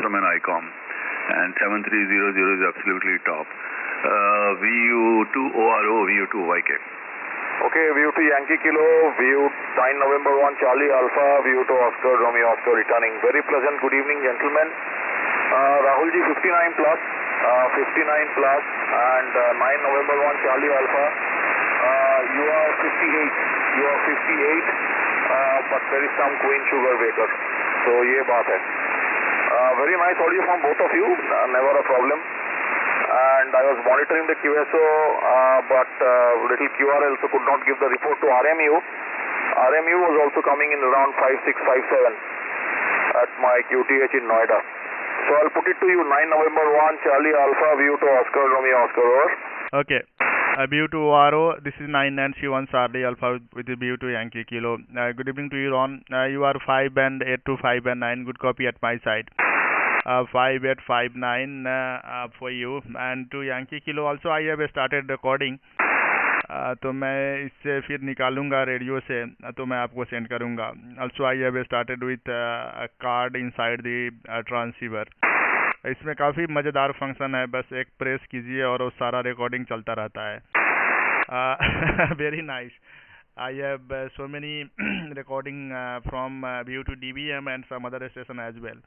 from an ICOM, and 7300 is absolutely top. VU2ORO, VU2YK. Okay, VU2 Yankee Kilo, VU 9 November 1 Charlie Alpha, VU2 Oscar Romeo Oscar returning. Very pleasant good evening, gentlemen. Rahulji 59 plus, 59 plus, and 9 November 1 Charlie Alpha. You are 58, but there is some Queen Sugar Baker. So ये बात है. Very nice audio from both of you, never a problem. And I was monitoring the QSO, but little QRL, so could not give the report to RMU. RMU was also coming in around 5657 at my QTH in Noida. So I'll put it to you, 9 November 1 Charlie Alpha, VU2 Oscar Romeo Oscar, over. Okay. VU2ORO, this is 991 Charlie Alpha with the VU2 Yankee Kilo. Good evening to you, Ron. You are 5 band 8 to 5 band 9. Good copy at my side. 5859 for you, and to Yankee Kilo also I have started recording. तो मैं इससे फिर निकालूंगा radio से, तो मैं आपको send करूंगा. Also I have started with a card inside the transceiver. इसमें काफ़ी मज़ेदार फंक्शन है, बस एक प्रेस कीजिए और वो सारा रिकॉर्डिंग चलता रहता है. Very nice. I have so many recording from VU2 DBM and some other station as well.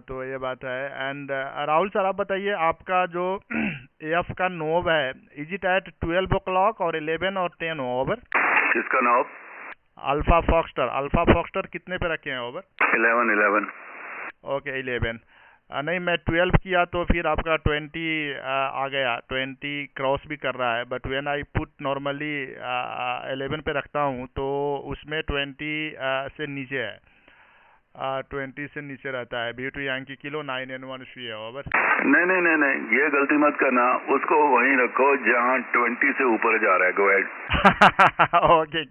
तो ये बात है. एंड राहुल सर, आप बताइए आपका जो AF का नोब है, इज इट एट 12 o'clock और 11 और 10? ओवर. किसका नोब? अल्फा फॉक्स्टर कितने पे रखे हैं? ओवर. 11. ओके 11. नहीं, मैं 12 किया तो फिर आपका 20 आ गया, 20 क्रॉस भी कर रहा है, but when I put normally 11 पे रखता हूँ तो उसमें 20 से नीचे है, 20 से नीचे रहता है. VU2 Yankee Kilo 9N1 है. ओवर. नहीं, ये गलती मत करना, उसको वहीं रखो जहाँ 20 से ऊपर जा रहा है. Go ahead. Okay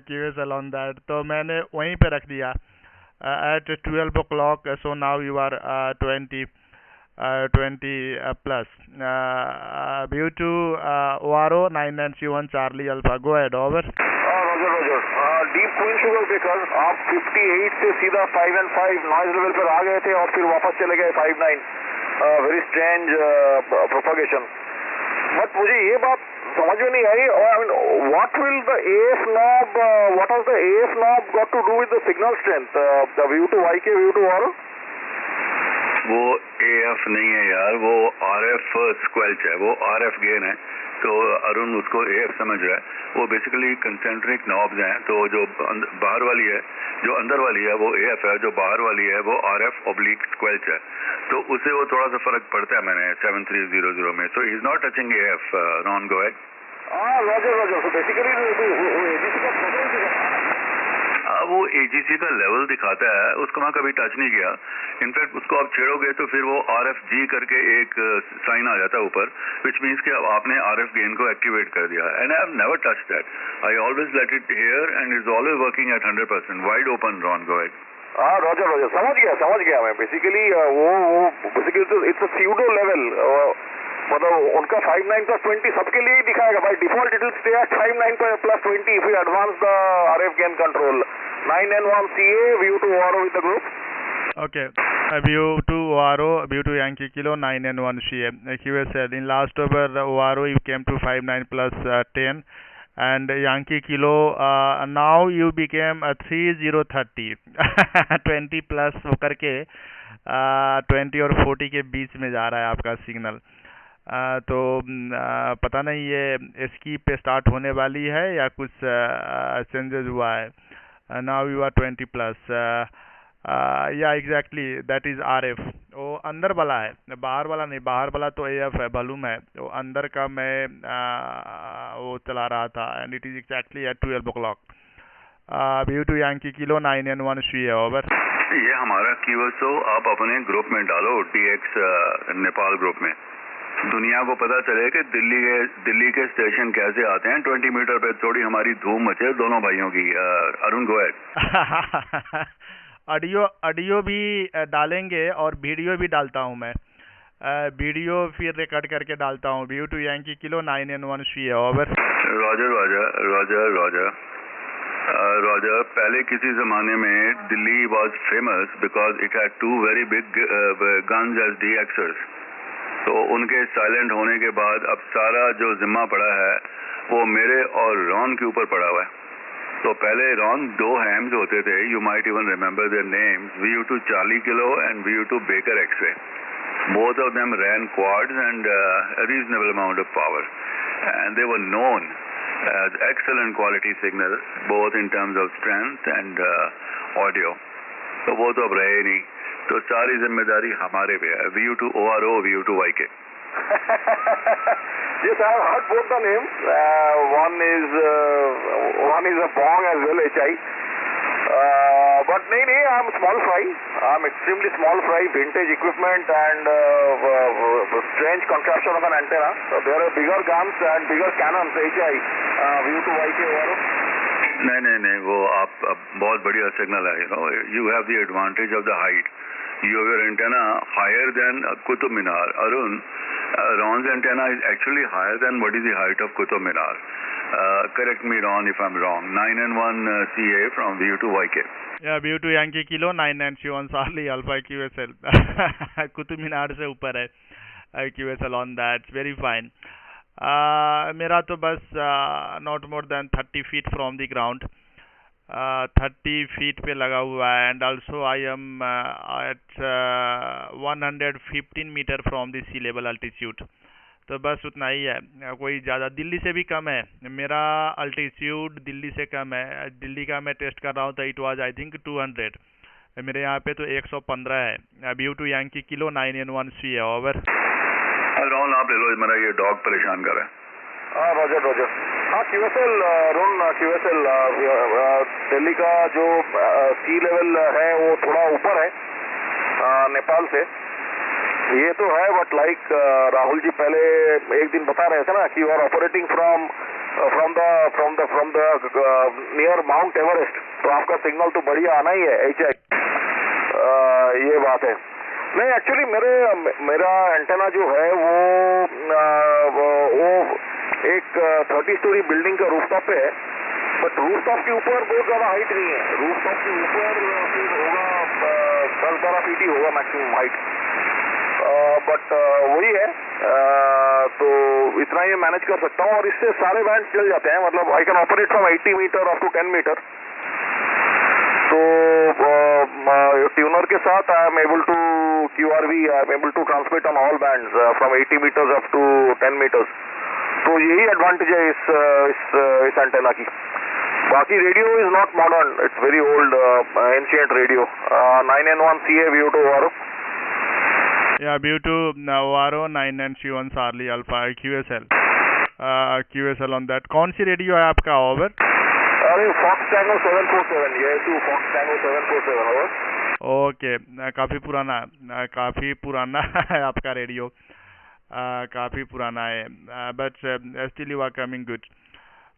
QSL on that. तो मैंने वहीं पे रख दिया at 12 o'clock. So now you are 20 plus. VU2 ORO 991 Charlie Alpha. Go ahead. Over. Roger deep queen sugar baker, आप 58 से सीधा 5 and 5 नॉइज लेवल पर आ गए थे और फिर वापस चले गए 59. Very strange propagation. बट मुझे ये बात समझ में नहीं आई. I mean what will the AF knob, what has the AF knob got to do with the signal strength? The VU2YK VU2ORO. वो AF नहीं है यार, वो RF स्क्वेल्च है, वो RF गेन है. तो अरुण उसको AF समझ रहा है. वो बेसिकली कंसेंट्रिक नॉब्स हैं. तो जो बाहर वाली है, जो अंदर वाली है वो AF है, जो बाहर वाली है वो RF ऑब्लिक स्क्वेल्च है. तो उससे वो थोड़ा सा फर्क पड़ता है मैंने 7300 में. So he is not touching AF. Non go ahead. Roger so basically वो AGC का लेवल दिखाता है, उसको मैं कभी टच नहीं किया. इनफैक्ट उसको आप छेड़ोगे तो फिर वो RFG करके एक साइन आ जाता है ऊपर, विच मीन्स कि आपने RF गेन को एक्टिवेट कर दिया. And I have never touch that. I always let it here and is always working at 100%. Wide open. Ron go ahead. Roger समझ गया मैं. बेसिकली वो basically it's a pseudo level. मतलब उनका 59 plus 20 सबके लिए ही दिखाएगा. By default it will stay at 59 plus 20 if we advance the RF gain control. 9N1 CA VU2ORO with the group. Okay. VU2ORO, VU2 Yankee Kilo 9N1 CA. QSL in last over ORO you came to 59 plus 10 and Yankee Kilo now you became 3030 20 plus होकर के 20 और 40 के बीच में जा रहा है आपका signal. तो पता नहीं ये स्कीप पे स्टार्ट होने वाली है या कुछ चेंजेस हुआ है. Now you are 20 plus. Yeah exactly that is RF. वो अंदर वाला है, बाहर वाला नहीं. बाहर वाला तो AF है, वॉल्यूम है. वो अंदर का मैं वो चला रहा था and it is exactly at 12 o'clock. VU2 Yankee Kilo 9N1 है. ओवर. ये हमारा QSO आप अपने ग्रुप में डालो, TX नेपाल ग्रुप में. दुनिया को पता चले कि दिल्ली के स्टेशन कैसे आते हैं. 20 मीटर पे थोड़ी हमारी धूम मचे दोनों भाइयों की. अरुण गो हेड. ऑडियो भी डालेंगे और वीडियो भी डालता हूं मैं. वीडियो फिर रिकॉर्ड करके डालता हूं. VU2 Yankee Kilo 9N1 है. ओवर. रोजर. Roger, पहले किसी ज़माने में Delhi was famous because it had two very big guns as DXers. तो उनके साइलेंट होने के बाद अब सारा जो जिम्मा पड़ा है वो मेरे और रॉन के ऊपर पड़ा हुआ है. तो पहले रॉन दो हैम्स होते थे. You might even remember their names, VU2 Charlie Kilo and VU2 Baker X-ray. Both of them ran quads and a reasonable amount of power, and they were known as excellent quality signals, both in terms of strength and audio. तो वो तो अब रहे नहीं, तो सारी जिम्मेदारी हमारे पे है. VU2ORO, VU2YK. Yes, I have heard both the names. One is a Bong as well, HI. But no, I'm small fry. I'm extremely small fry, vintage equipment and strange contraption of an antenna. So there are bigger guns and bigger cannons, HI, VU2YK VU2ORO. नहीं वो आप बहुत बढ़िया signal है. You have the advantage of the height. You have your antenna higher than Qutub Minar. Arun, Ron's antenna is actually higher than what is the height of Qutub Minar. Correct me, Ron, if I'm wrong. 9N1 CA from VU2YK. Yeah, VU2 Yankee Kilo 991 Charlie Alpha QSL. Qutub Minar से ऊपर है QSL on that. Very fine. मेरा तो बस not more than 30 feet from the ground. 30 feet पे लगा हुआ है, and also I am at 115 meter from the sea level altitude. तो बस उतना ही है, कोई ज़्यादा. दिल्ली से भी कम है मेरा अल्टीट्यूड, दिल्ली से कम है. दिल्ली का मैं टेस्ट कर रहा हूँ तो इट वाज आई थिंक 200. मेरे यहाँ पे तो 115 है. VU2 Yankee Kilo 9N1 CA. Over. Ron आप ले लो, मेरा ये डॉग परेशान कर रहा है. हाँ रोजर. हाँ QSL, रोन QSL, दिल्ली का जो सी लेवल है वो थोड़ा ऊपर है नेपाल से. ये तो है, बट लाइक राहुल जी पहले एक दिन बता रहे थे ना कि you are operating from the near Mount Everest, तो आपका सिग्नल तो बढ़िया आना ही है. HI ये बात है. नहीं एक्चुअली मेरा एंटेना जो है वो एक 30 स्टोरी बिल्डिंग का रूफटॉप पे है, बट रूफटॉप के ऊपर बहुत ज्यादा हाइट नहीं है. रूफटॉप के ऊपर होगा 10-12 फीट ही होगा मैक्सिमम हाइट. बट वही है, तो इतना ही मैनेज कर सकता हूँ और इससे सारे बैंड चल जाते हैं. मतलब I can operate from 80 metre up to 10 metre. तो ट्यूनर के साथ I am able to QRV, I am able to transmit on all bands from 80 metres up to 10 metres. तो यही एडवांटेज है इस एंटेना की. बाकी radio is not modern, it's very old ancient radio. 9N1 CA VU2ORO. Yeah, VU2ORO 991 Charlie Alpha QSL on that. कौन C radio है आपका? Over. अरे Fox Tango 747. ये तो Fox Tango 747. ओवर. ओके, काफ़ी पुराना है आपका रेडियो. काफ़ी पुराना है, but still you are coming good.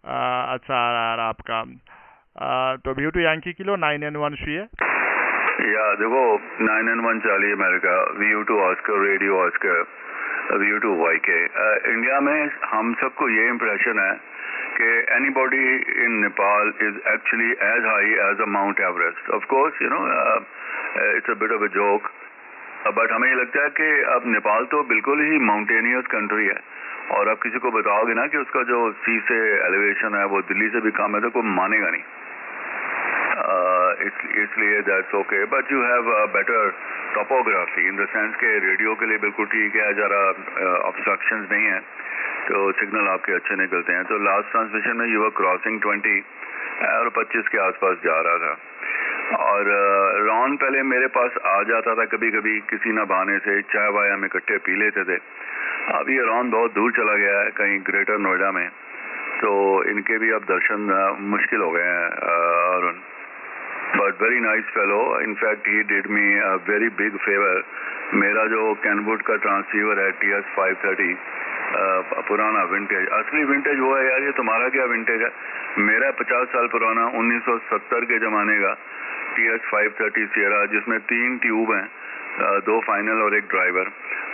अच्छा आ रहा आपका. तो VU2 Yankee Kilo 9N1 CA. या देखो 9N1 Charlie America, VU2 Oscar radio Oscar, VU2YK. India में हम सबको ये इम्प्रेशन है कि anybody in Nepal is actually as high as a Mount Everest. Of course you know it's a bit of a joke, but हमें ये लगता है कि अब नेपाल तो बिल्कुल ही माउंटेनियस कंट्री है, और आप किसी को बताओगे ना कि उसका जो सी से एलिवेशन है वो दिल्ली से भी कम है तो कोई मानेगा नहीं. इसलिए that's okay, but you have better topography in the sense के रेडियो के लिए बिल्कुल ठीक है, ज़रा ऑब्स्ट्रक्शंस नहीं है तो सिग्नल आपके अच्छे निकलते हैं. तो लास्ट ट्रांसमिशन में यू वर क्रॉसिंग 20 और 25 के आसपास जा रहा था. और रॉन पहले मेरे पास आ जाता था कभी कभी किसी ना बहाने से, चाय वाय हम इकट्ठे पी लेते थे. अब ये रॉन बहुत दूर चला गया है कहीं ग्रेटर नोएडा में, तो इनके भी अब दर्शन मुश्किल हो गए हैं. Arun, but very nice fellow. In fact he did me a very big favour. मेरा जो कैनवुड का ट्रांसीवर है TS 530 पुराना विंटेज, असली विंटेज वो है यार. ये तुम्हारा क्या विंटेज है? मेरा 50 साल पुराना 1970 के ज़माने का TS 530 सियरा, जिसमें 3 ट्यूब हैं, 2 फाइनल और 1 ड्राइवर.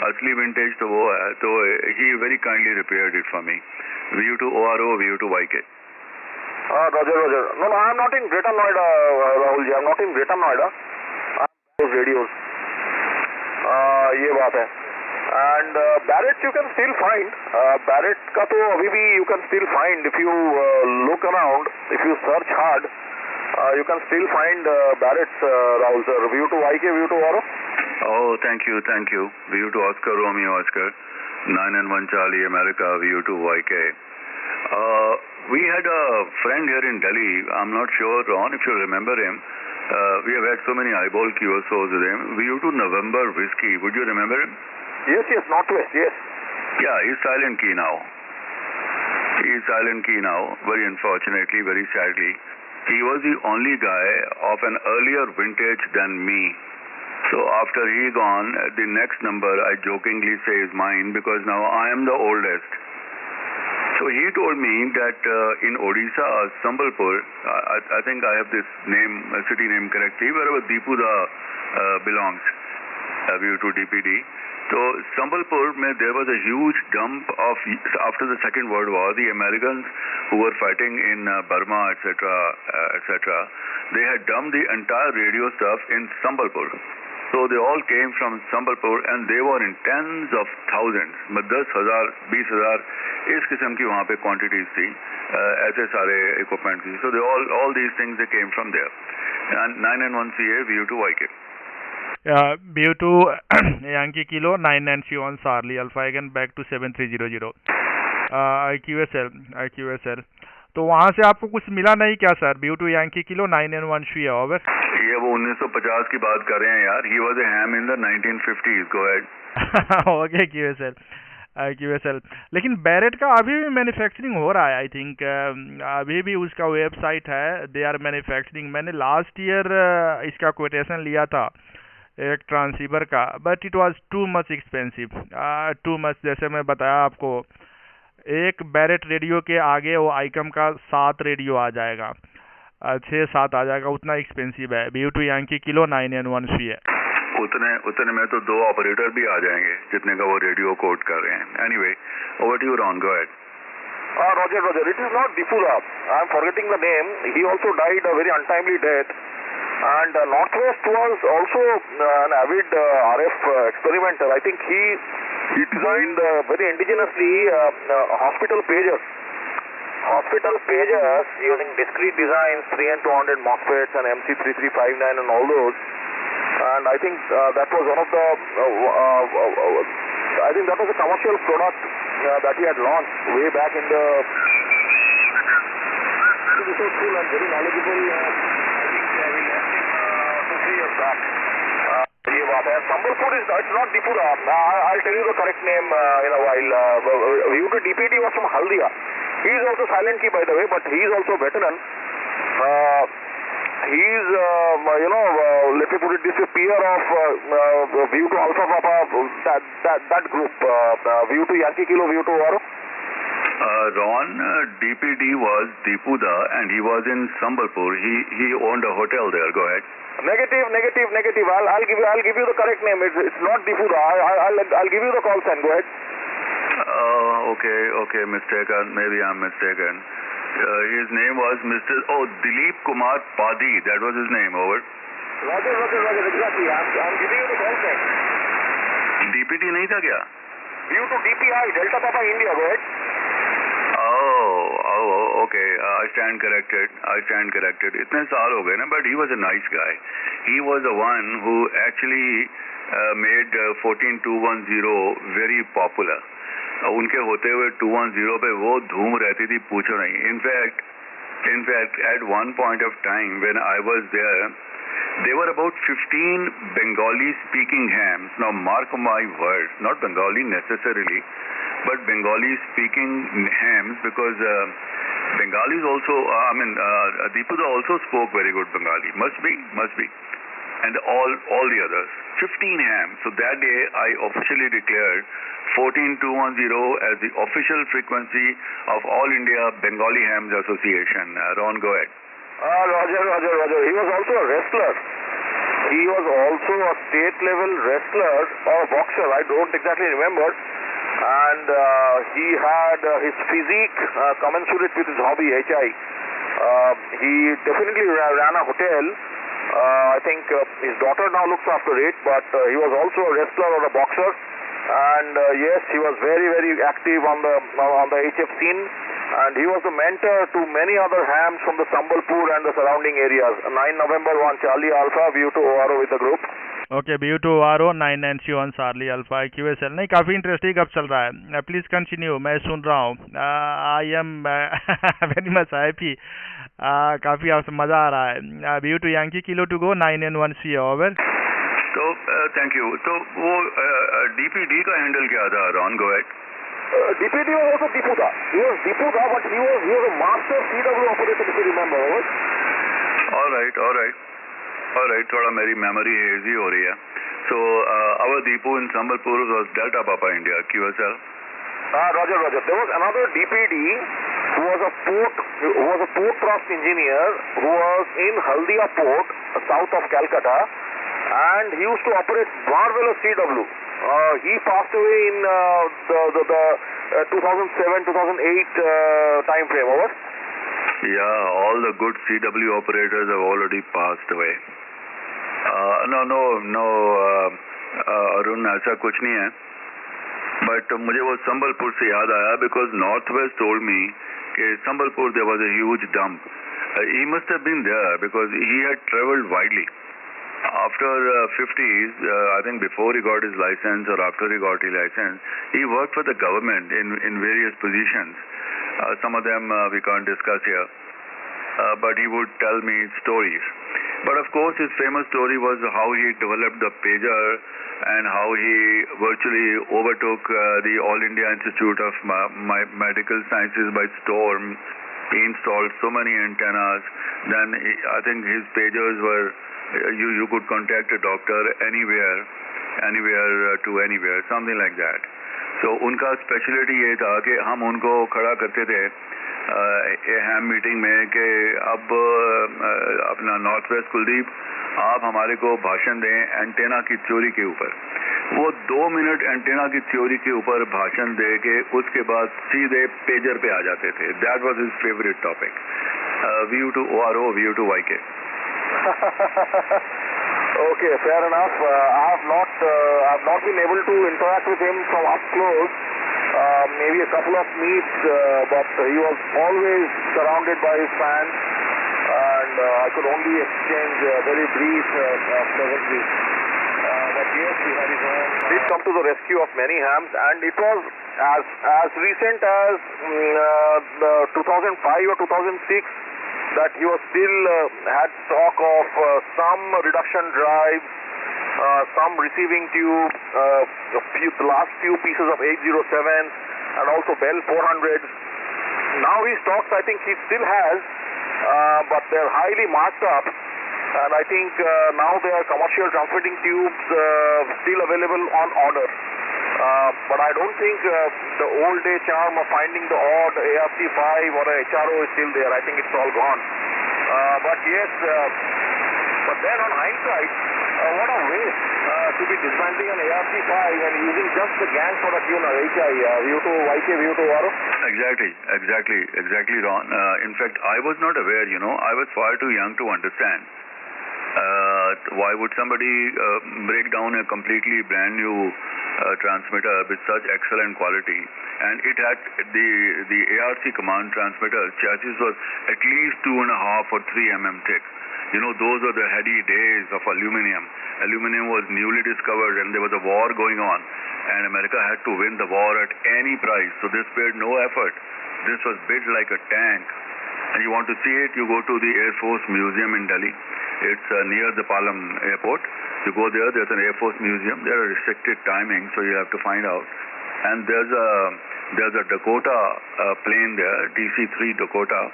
असली विंटेज तो वो है. तो he very kindly repaired it for me. VU2ORO VU2YK. Roger, Roger. No, no, I am not in Greater Noida, Rahul ji. I am not in Greater Noida. I am those radios. ये बात है. And Barrett you can still find. Barrett का तो अभी भी you can still find if you look around, if you search hard, you can still find Barrett's, Rahul sir. VU2YK VU2ORO. Oh, thank you. VU2 Oscar Romeo Oscar 9 and 1 Charlie America VU2YK. We had a friend here in Delhi. I'm not sure, Ron, if you remember him. We have had so many eyeball QSOs with him. VU2 November Whiskey. Would you remember him? Yes, Northwest, yes. Yeah, he's silent key now. Very unfortunately, very sadly. He was the only guy of an earlier vintage than me. So after he gone, the next number I jokingly say is mine because now I am the oldest. So he told me that in Odisha, Sambalpur, I think I have this name, city name correctly, wherever Deepuda belongs, VU2 DPD. So Sambalpur, there was a huge dump of, after the Second World War, the Americans who were fighting in Burma, etc., they had dumped the entire radio stuff in Sambalpur. So they all came from Sambalpur and they were in tens of thousands. 10,000, 20,000 इस किस्म की वहाँ पे quantities थी, ऐसे सारे equipment थी. So all these things they came from there. And 9 and 1 CA VU2YK. VU2 Yankee Kilo 991 Charlie Alpha again back to 7300. IQSL. तो वहाँ से आपको कुछ मिला नहीं क्या sir? VU2 Yankee Kilo 9 and 1 Shia over. ये वो 1950 की बात कर रहे हैं यार. He was a ham in the 1950s. Go ahead. Okay, QSL. लेकिन बैरेट का अभी भी मैन्युफैक्चरिंग हो रहा है. आई थिंक अभी भी उसका वेबसाइट है. They are manufacturing. मैंने लास्ट ईयर इसका कोटेशन लिया था एक ट्रांसीवर का, but it was too much expensive. Too much. जैसे मैं बताया आपको, एक बैरेट रेडियो के आगे वो आइकम का 7 रेडियो आ जाएगा, 6-7 आ जाएगा. उतना एक्सपेंसिव है. VU2 Yankee Kilo 9 and 1 Shia. उतने में तो 2 ऑपरेटर भी आ जाएंगे जितने का वो रेडियो कोड कर रहे हैं. Anyway, over to you Ron, go ahead. Roger. It is not Difuda. I am forgetting the name. He also died a very untimely death. And Northwest was also an avid RF experimenter. I think he designed very indigenously hospital pagers. Hospital pagers using discrete designs, 3N200 MOSFETs and MC3359 and all those. And I think that was one of the, I think that was a commercial product that he had launched way back in the, this was cool and very knowledgeable. I think we left him 2-3 years back. ये बात है. Sambalpur is, it's not Difuda. I'll tell you the correct name in a while. VU2 DPD was from Haldia. He is also silent key, by the way, but he is also a veteran. He is, let me put it this way, peer of VU2 Alpha Papa, that group, VU2 Yankee Kilo VU2ORO. Ron, DPD was Deepuda and he was in Sambalpur. He owned a hotel there. Go ahead. Negative. I'll give you the correct name. It's not Deepuda. I'll give you the call sign. Go ahead. Okay, mistaken. Maybe I'm mistaken. His name was Dilip Kumar Padi. That was his name. Over. Roger. Exactly. I'm giving you the call sign. DPD नहीं था क्या? VU2 DPI, Delta Papa India. Go ahead. Oh, okay. I stand corrected. इतने साल हो गए ना, but he was a nice guy. He was the one who actually made 14210 very popular. उनके होते हुए 210 पे वो धूम रहती थी, पूछो नहीं. In fact, at one point of time when I was there were about 15 Bengali-speaking hams. Now, mark my words, not Bengali necessarily, but Bengali-speaking hams, because Bengalis also, Deepuda also spoke very good Bengali. Must be. And all the others. 15 hams. So that day, I officially declared 14210 as the official frequency of All India Bengali Hams Association. Ron, go ahead. Roger. He was also a wrestler. He was also a state level wrestler or boxer. I don't exactly remember. And he had his physique commensurate with his hobby, HI. He definitely ran a hotel. I think his daughter now looks after it, but he was also a wrestler or a boxer. And yes, he was very, very active on the HF scene, and he was the mentor to many other hams from the Sambalpur and the surrounding areas. 9 November 1 Charlie Alpha VU2ORO with the group. Okay, VU2ORO 991 Charlie Alpha QSL. नहीं काफ़ी interesting अब चल रहा है. Please continue, मैं सुन रहा हूँ. I am very much happy. काफ़ी आपसे मज़ा आ रहा है. VU2 Yankee Kilo to go 9N1 C over. तो थैंक यू. तो वो DPD का हैंडल क्या था? Ron go at. DPD was also Deepu Da. He was Deepu Da, but he was a master CW operator, if you remember. All right. थोड़ा मेरी memory hazy हो रही है. So our Deepu in Sambalpur was Delta Papa India QSL. Roger. There was another DPD who was a port trust engineer who was in Haldia Port, south of Calcutta, and he used to operate marvelous CW. He passed away in the 2007-2008 time frame. Over. Yeah, all the good CW operators have already passed away. No, Arun ऐसा कुछ नहीं है. But मुझे वो संबलपुर से याद आया because Northwest told me कि Sambalpur there was a huge dump. He must have been there because he had traveled widely. After 50s, I think before he got his license or after he got his license, he worked for the government in various positions. Some of them we can't discuss here. But he would tell me stories. But of course, his famous story was how he developed the pager and how he virtually overtook the All India Institute of Medical Sciences by storm. He installed so many antennas. Then I think his pagers were, you could contact a doctor anywhere to anywhere, something like that. So उनका speciality ये था कि हम उनको खड़ा करते थे हैम meeting में कि अब अपना नॉर्थ वेस्ट कुलदीप आप हमारे को भाषण दें एंटेना की थ्योरी के ऊपर. वो 2 मिनट एंटेना की थ्योरी के ऊपर भाषण दे के उसके बाद सीधे पेजर पे आ जाते थे. That was his favourite topic. VU2ORO, VU2YK. Okay, fair enough. I have not been able to interact with him from up close. Maybe a couple of meets, but he was always surrounded by his fans, and I could only exchange very brief pleasantry. But yes, he had his own. Did come to the rescue of many hams, and it was as recent as 2005 or 2006 that he was still had stock of some reduction drives, some receiving tubes, the last few pieces of 807s, and also Bell 400s. Now his stocks, I think he still has, but they're highly marked up, and I think now there are commercial transmitting tubes still available on order. But I don't think the old day charm of finding the odd ARC-5 or a HRO is still there. I think it's all gone. But yes, but then on hindsight, what a waste to be dismantling an ARC-5 and using just the gang for a tuner, VU2YK VU2ORO. Exactly, Ron. In fact, I was not aware, I was far too young to understand. Why would somebody break down a completely brand new transmitter with such excellent quality? And it had the ARC command transmitter chassis was at least 2.5 or 3 mm thick. Those were the heady days of aluminum. Aluminum was newly discovered and there was a war going on, and America had to win the war at any price, so they spared no effort. This was built like a tank. And you want to see it, you go to the Air Force Museum in Delhi. It's near the Palam airport. You go there, there's an Air Force Museum. There are restricted timings, so you have to find out. And there's a Dakota plane there, DC-3 Dakota.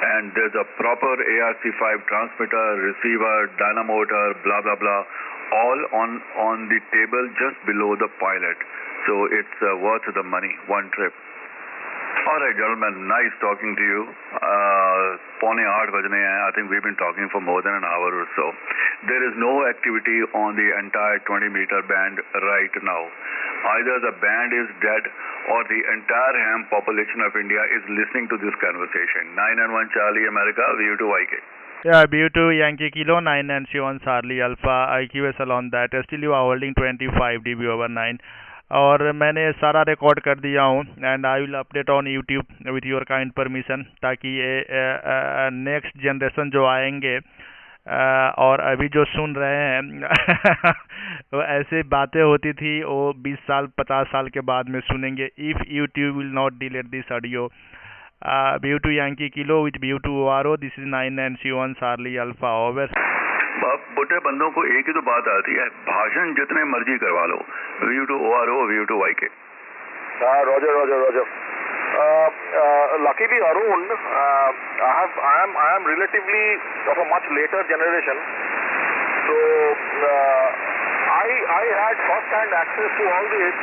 And there's a proper ARC-5 transmitter, receiver, dynamotor, blah, blah, blah, all on the table just below the pilot. So it's worth the money, one trip. All right, gentlemen, nice talking to you. Pone 8 bajne hain. I think we've been talking for more than an hour or so. There is no activity on the entire 20-meter band right now. Either the band is dead or the entire ham population of India is listening to this conversation. 9 and 1 Charlie America, VU2YK. Yeah, VU2 Yankee Kilo 9 and 1 Charlie Alpha IQSL on that. Still you are holding 25 dB over 9. और मैंने सारा record कर दिया हूँ and I will update on YouTube with your kind permission, ताकि ये next generation जो आएंगे और अभी जो सुन रहे हैं वो ऐसे बातें होती थी वो 20 साल 50 साल के बाद में सुनेंगे. If YouTube will not delete this audio. VU2 Yankee Kilo with VU2ORO. This is 9 and 1 Charlie Alpha. Over. बुढ़े बंदों को एक ही तो बात आती है, भाषण जितने मर्जी करवा लो. VU2ORO, VU2YK. Roger. Luckily, Arun, I am relatively of a much later generation, so I had first-hand access to all this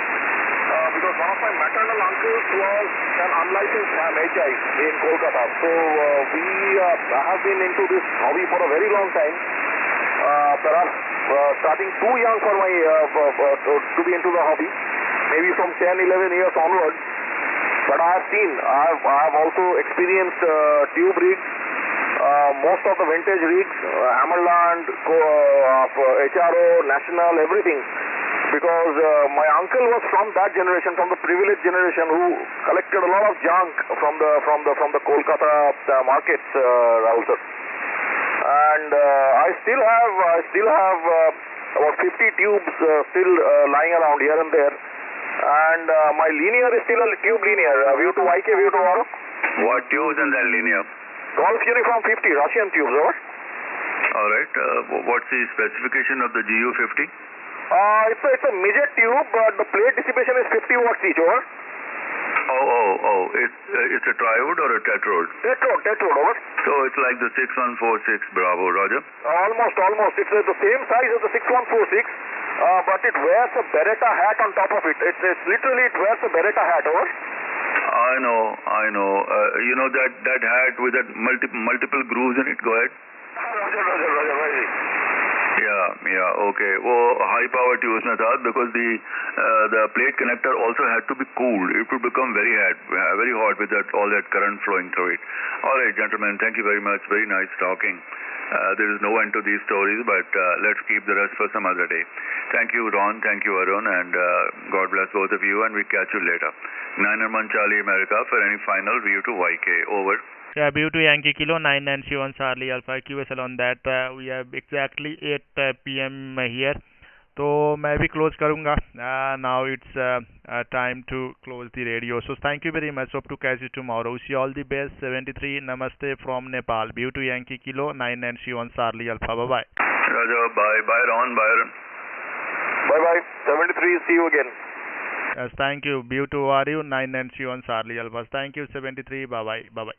because one of my maternal uncles was an unlicensed ham HI in Kolkata. So we have been into this hobby for a very long time. Perhaps starting too young for my to be into the hobby, maybe from 10-11 years onwards. But I have also experienced tube rigs, most of the vintage rigs, Hammerland, HRO, National, everything. Because my uncle was from that generation, from the privileged generation, who collected a lot of junk from the Kolkata markets, Rahul sir. And I still have about 50 tubes still lying around here and there. And my linear is still a tube linear, VU2YK VU2ORO. What tubes in that linear? Golf Uniform 50, Russian tubes, over. All right. What's the specification of the GU50? It's a midget tube, but the plate dissipation is 50 watts each, over. Oh. It's a triode or a tetrode? Tetrode, over. So it's like the 6146 Bravo, Roger? Almost. It's the same size as the 6146, but it wears a Beretta hat on top of it. It's literally, it wears a Beretta hat, over. I know. You know that hat with that multiple grooves in it? Go ahead. Roger. Yeah, okay. वो high power tubes में था because the plate connector also had to be cooled. It would become very hot with all that current flowing through it. All right, gentlemen, thank you very much. Very nice talking. There is no end to these stories, but let's keep the rest for some other day. Thank you, Ron. Thank you, Arun, and God bless both of you, and we catch you later. 9 and 1 Charlie America for any final VU2YK. Over. Yeah, VU2 Yankee Kilo 9 and 1 Charlie Alpha QSL on that. We have exactly 8 p.m. here. तो मैं भी close करूँगा. Now it's time to close the radio. So thank you very much. Hope to catch you tomorrow. Wish you all the best. 73 Namaste from Nepal. VU2 Yankee Kilo 9 and 1 Charlie Alpha. Bye bye. Raja, bye Ron, bye Arun. Bye. 73. See you again. Yes, thank you. VU2ORO 9 and 1 Charlie Alpha. Thank you 73. Bye bye. Bye.